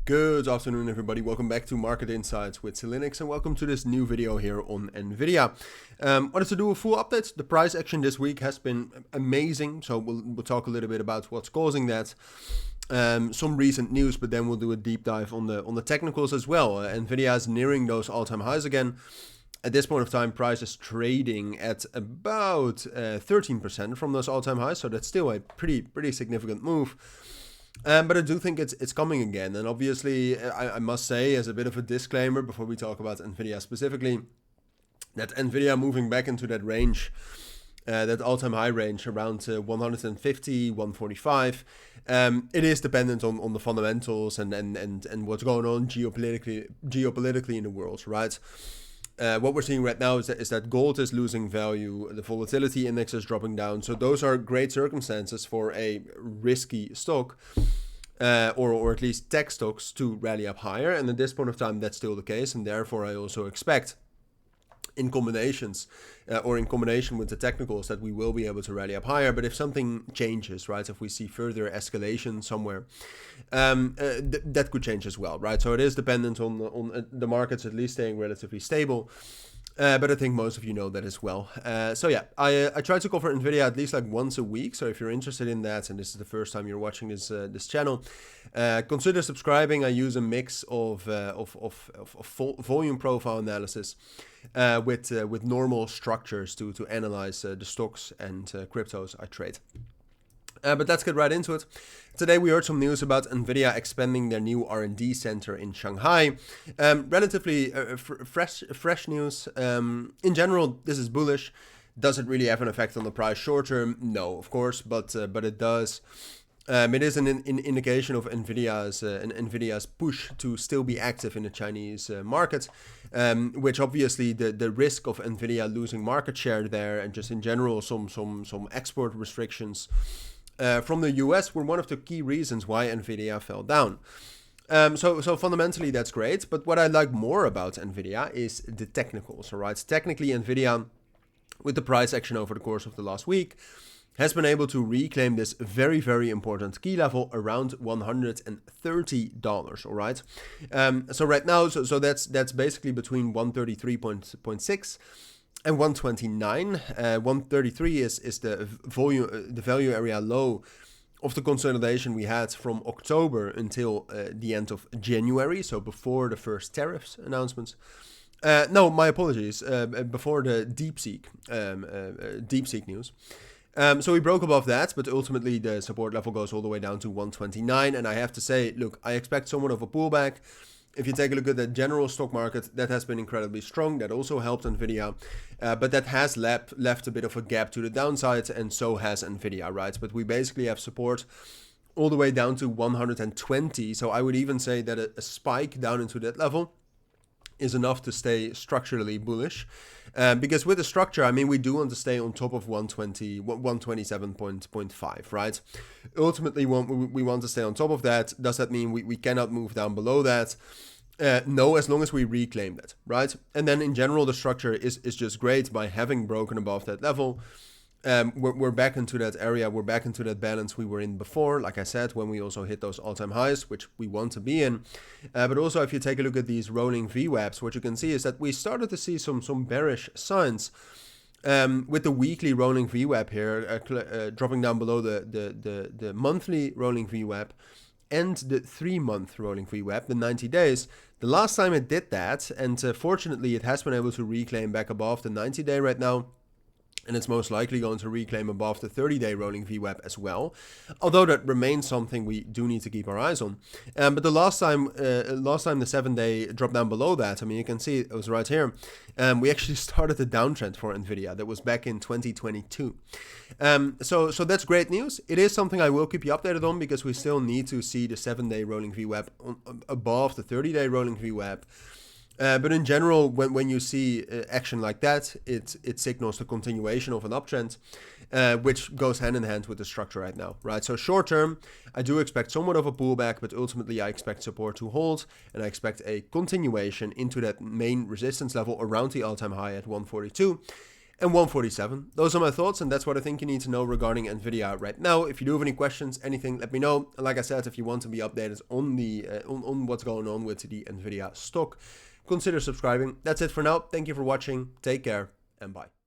Good afternoon, everybody. Welcome back to Market Insights with Linux, and welcome to this new video here on Nvidia. Wanted to do a full update. The price action this week has been amazing, so we'll talk a little bit about what's causing that. Some recent news, but then we'll do a deep dive on the technicals as well. Nvidia is nearing those all-time highs again. At this point of time, price is trading at about 13% from those all-time highs, so that's still a pretty significant move. But I do think it's coming again, and obviously I must say, as a bit of a disclaimer before we talk about Nvidia specifically, that Nvidia moving back into that range, that all-time high range around 150, 145, it is dependent on the fundamentals and what's going on geopolitically in the world, right? What we're seeing right now is that gold is losing value, the volatility index is dropping down. So those are great circumstances for a risky stock, or at least tech stocks, to rally up higher. And at this point of time, that's still the case. And therefore, I also expect in combinations or in combination with the technicals that we will be able to rally up higher. But if something changes, right, if we see further escalation somewhere, that could change as well, right? So it is dependent on the markets at least staying relatively stable. But I think most of you know that as well. So yeah, I try to cover Nvidia at least like once a week. So if you're interested in that, and this is the first time you're watching this channel, consider subscribing. I use a mix of volume profile analysis with normal structures to analyze the stocks and cryptos I trade. But let's get right into it. Today we heard some news about Nvidia expanding their new R&D center in Shanghai. Relatively fresh news. In general, this is bullish. Does it really have an effect on the price short term? No, of course, but it does. It is an indication of Nvidia's push to still be active in the Chinese market, which obviously the risk of Nvidia losing market share there, and just in general some export restrictions from the US were one of the key reasons why Nvidia fell down. So fundamentally that's great, but what I like more about Nvidia is the technicals, all right? Technically, Nvidia, with the price action over the course of the last week, has been able to reclaim this very important key level around $130, all right? So right now, so that's basically between 133.6 and 129. 133 is the value area low of the consolidation we had from October until the end of January, so before the first tariffs announcements. No, my apologies, before the DeepSeek news. So we broke above that, but ultimately the support level goes all the way down to 129. And I have to say, look, I expect somewhat of a pullback. If you take a look at the general stock market, that has been incredibly strong. That also helped Nvidia, but that has left a bit of a gap to the downside, and so has Nvidia, right? But we basically have support all the way down to 120. So I would even say that a spike down into that level is enough to stay structurally bullish. Because with the structure, I mean, we do want to stay on top of 127.5, right? Ultimately, we want to stay on top of that. Does that mean we cannot move down below that? No, as long as we reclaim that, right? And then in general, the structure is just great by having broken above that level. We're back into that area. We're back into that balance we were in before, like I said, when we also hit those all-time highs, which we want to be in. But also, if you take a look at these rolling VWAPs, what you can see is that we started to see some bearish signs with the weekly rolling VWAP here dropping down below the monthly rolling VWAP and the 3-month rolling VWAP, the 90 days. The last time it did that, and fortunately it has been able to reclaim back above the 90-day right now. And it's most likely going to reclaim above the 30-day rolling VWAP as well, although that remains something we do need to keep our eyes on. But the last time the 7-day dropped down below that, I mean, you can see it was right here. We actually started a downtrend for Nvidia that was back in 2022. So that's great news. It is something I will keep you updated on, because we still need to see the 7-day rolling VWAP above the 30-day rolling VWAP. But in general, when you see action like that, it signals the continuation of an uptrend, which goes hand in hand with the structure right now, right? So short term, I do expect somewhat of a pullback, but ultimately I expect support to hold, and I expect a continuation into that main resistance level around the all-time high at 142. and 147. Those are my thoughts, and that's what I think you need to know regarding Nvidia right now. If you do have any questions, anything, let me know. And like I said, if you want to be updated on the on what's going on with the Nvidia stock, consider subscribing. That's it for now. Thank you for watching. Take care and bye.